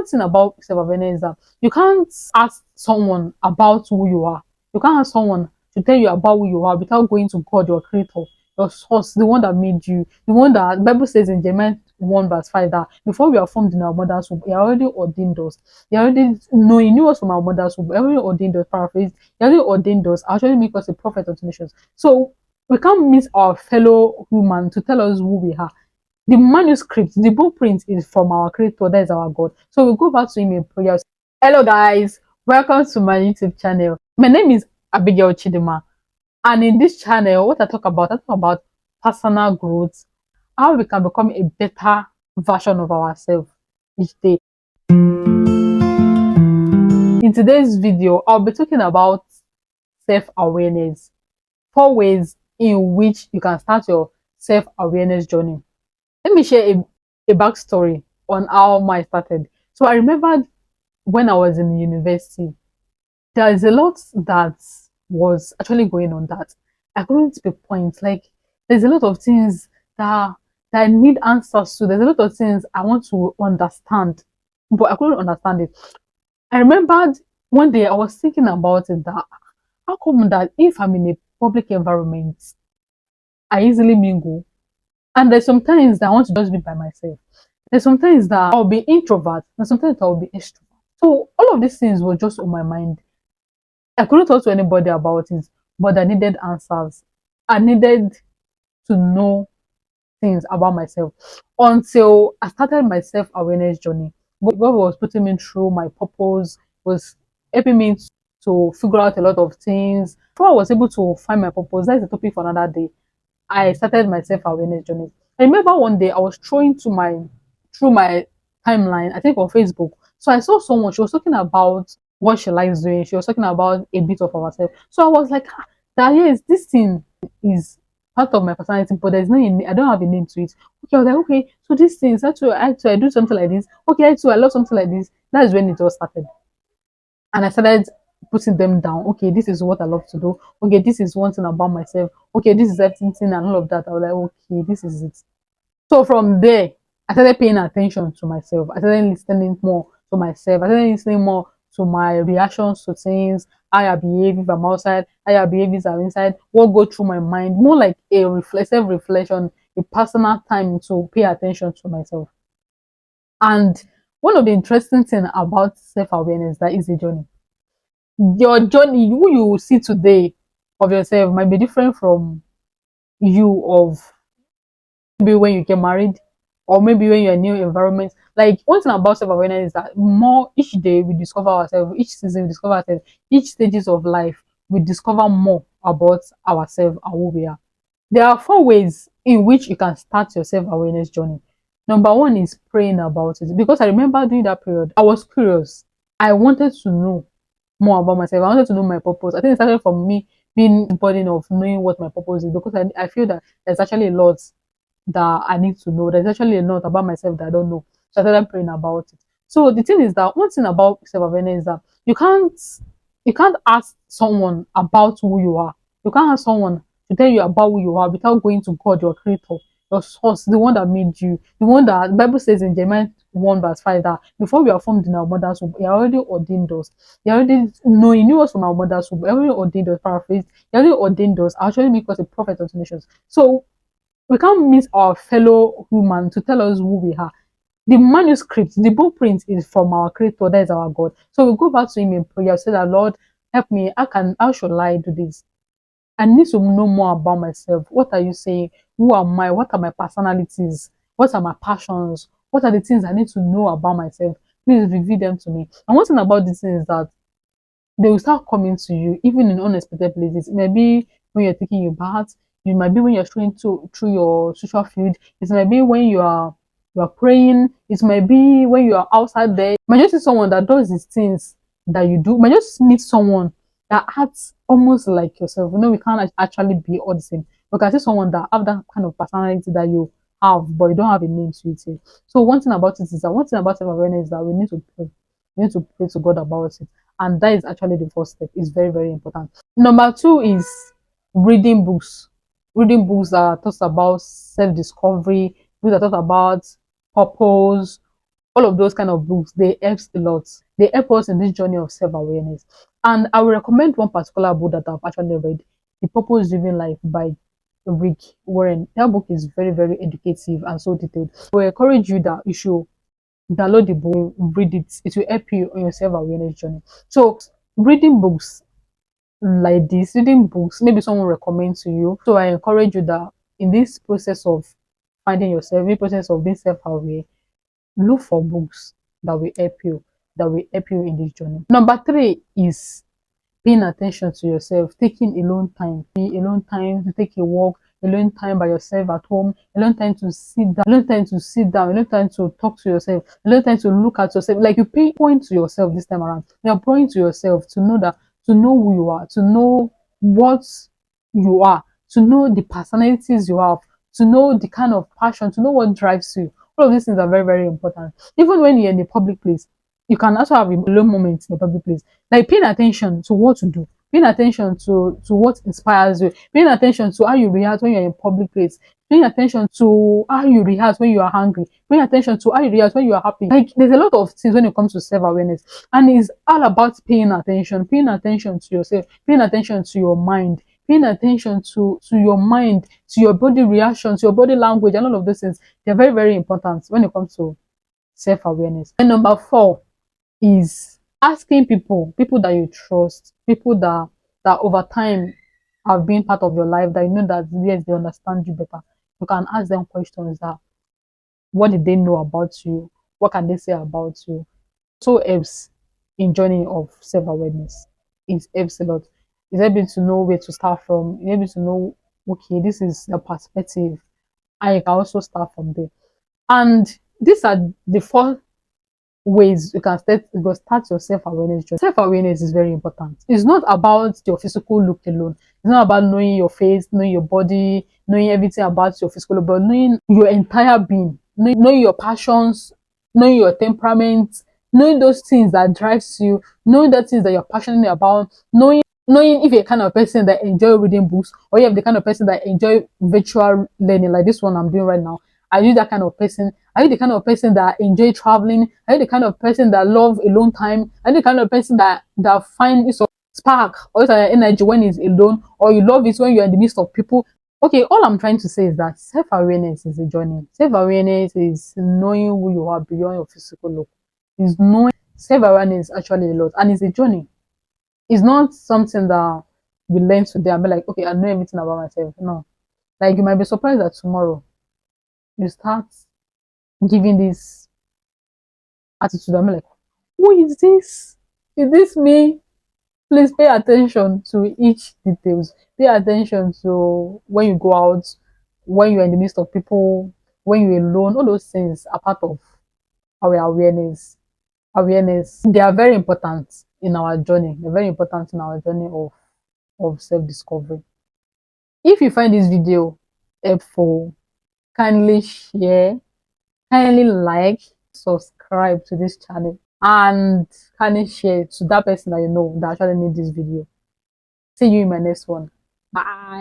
one thing about self-awareness is that you can't ask someone about who you are. You can't ask someone to tell you about who you are without going to God, your creator, your source, the one that made you, the one that the Bible says in Jeremiah 1 verse 5 that before we are formed in our mother's womb, he already ordained us. He already know he knew us from our mother's womb. He already ordained us, paraphrase, he already ordained us, actually make us a prophet unto nations. So we can't meet our fellow human to tell us who we are. The manuscript, the blueprint is from our creator, that is our God. So we go back to him in prayer. Hello guys, welcome to my YouTube channel. My name is Abigail Chidima, and in this channel, what I talk about personal growth, how we can become a better version of ourselves each day. In today's video, I'll be talking about self-awareness, 4 ways in which you can start your self-awareness journey. Let me share a backstory on how mine started. So I remember when I was in university, there is a lot that was actually going on that I couldn't pinpoint. Like there's a lot of things that I need answers to. There's a lot of things I want to understand, but I couldn't understand it. I remembered one day I was thinking about it that how come that if I'm in a public environment, I easily mingle, and there's sometimes that I want to just be by myself. There's sometimes that I'll be introvert, and sometimes I'll be extrovert. So all of these things were just on my mind. I couldn't talk to anybody about it, but I needed answers. I needed to know things about myself until I started my self-awareness journey. God was putting me through my purpose, was helping me to figure out a lot of things. Before I was able to find my purpose, that's a topic for another day. I started my self-awareness journey. I remember one day I was throwing to my through my timeline, I think on Facebook. So I saw someone, she was talking about what she likes doing. She was talking about a bit of herself. So I was like, ah, that yes, this thing is part of my personality, but there's no I don't have a name to it. Okay, I was like, okay, so these things, I do something like this. Okay, I love something like this. That is when it all started. And I started putting them down. Okay, this is what I love to do. Okay, this is one thing about myself. Okay, this is everything and all of that. I was like, okay, this is it. So from there, I started paying attention to myself. I started listening more to myself. I started listening more to my reactions to things, how I behave if I'm outside, how I behave if I'm inside, what go through my mind. More like a reflexive reflection, a personal time to pay attention to myself. And one of the interesting things about self-awareness that is a journey. Your journey, who you see today of yourself might be different from you of maybe when you get married or maybe when you're in a new environment. Like one thing about self-awareness is that more each day we discover ourselves, each season we discover ourselves, each stages of life we discover more about ourselves and who we are. There are 4 ways in which you can start your self-awareness journey. Number one is praying about it. Because I remember during that period, I was curious. I wanted to know more about myself. I wanted to know my purpose. I think it started from me being burden of knowing what my purpose is because I feel that there's actually a lot that I need to know. There's actually a lot about myself that I don't know. So I started praying about it. So the thing is that one thing about self-awareness is that you can't ask someone about who you are. You can't ask someone to tell you about who you are without going to God, your creator, your source, the one that made you, the one that the Bible says in Jeremiah 1 verse 5 that before we are formed in our mother's womb, he already ordained us. He already know he knew us from our mother's womb. He already ordained us, paraphrase, he already ordained us, actually make us a prophet unto nations. So we can't meet our fellow human to tell us who we are. The manuscript, the blueprint is from our creator, that is our God. So we go back to him in prayer, say that Lord, help me. How should I do this? I need to know more about myself. What are you saying? Who am I? What are my personalities? What are my passions? What are the things I need to know about myself? Please reveal them to me. And one thing about this is that they will start coming to you even in unexpected places. It might be when you're taking your bath, it might be when you're strolling through your social field, it might be when you are praying, it might be when you are outside there. You might just see someone that does these things that you do. You might just meet someone that acts almost like yourself. We can't actually be all the same. You can see someone that have that kind of personality that you have, but you don't have a name to it. So one thing about it is that one thing about self-awareness is that we need to pray. We need to pray to God about it. And that is actually the first step. It's very, very important. Number two is reading books. Reading books that talks about self-discovery, books that talk about purpose, all of those kind of books, they help a lot. They help us in this journey of self-awareness. And I will recommend one particular book that I've actually read, The Purpose Driven Life by Rick Warren. That book is very, very educative and so detailed. I will encourage you that you should download the book, read it. It will help you on your self-awareness journey. So reading books like this, reading books, maybe someone recommends to you. So I encourage you that in this process of finding yourself, in the process of being self-aware, look for books that will help you, in this journey. Number three is paying attention to yourself, taking alone time, to take a walk, alone time by yourself at home, alone time to sit down, alone time to talk to yourself, alone time to look at yourself. Like you pay point to yourself this time around. You're pointing to yourself to know that, to know who you are, to know what you are, to know the personalities you have, to know the kind of passion, to know what drives you. All of these things are very, very important. Even when you're in a public place, you can also have a low moment in a public place, like paying attention to what to do, paying attention to what inspires you, paying attention to how you react when you're in a public place, paying attention to how you react when you are hungry, paying attention to how you react when you are happy. Like there's a lot of things when it comes to self-awareness, and it's all about paying attention to yourself, paying attention to your mind, paying attention to your mind, to your body reaction, to your body language, and all of those things. They're very, very important when it comes to self-awareness. And number four is asking people that you trust, people that over time have been part of your life, that you know that yes, they understand you better. You can ask them questions that, what did they know about you? What can they say about you? So helps in journey of self-awareness. It helps a lot. It's able to know where to start from. It's able to know, okay, this is the perspective. I can also start from there. And these are the four ways you can start your self-awareness journey. Self-awareness is very important. It's not about your physical look alone. It's not about knowing your face, knowing your body, knowing everything about your physical look, but knowing your entire being, knowing your passions, knowing your temperament, knowing those things that drives you, knowing the things that you're passionate about, knowing if you're the kind of person that enjoy reading books, or you're the kind of person that enjoy virtual learning, like this one I'm doing right now. Are you that kind of person? Are you the kind of person that enjoy traveling? Are you the kind of person that love alone time? Are you the kind of person that find this spark or this energy when it's alone, or you love it when you're in the midst of people? Okay, all I'm trying to say is that self-awareness is a journey. Self-awareness is knowing who you are beyond your physical look. Is knowing self-awareness actually a lot, and it's a journey. It's not something that we learn today and be like, okay, I know everything about myself. No, like you might be surprised that tomorrow you start giving this attitude. I'm like, who is this? Is this me? Please pay attention to each details. Pay attention to when you go out, when you're in the midst of people, when you're alone. All those things are part of our awareness. They are very important in our journey. They're very important in our journey of self-discovery. If you find this video helpful, kindly share, kindly like, subscribe to this channel, and kindly share to that person that you know that actually need this video. See you in my next one. Bye.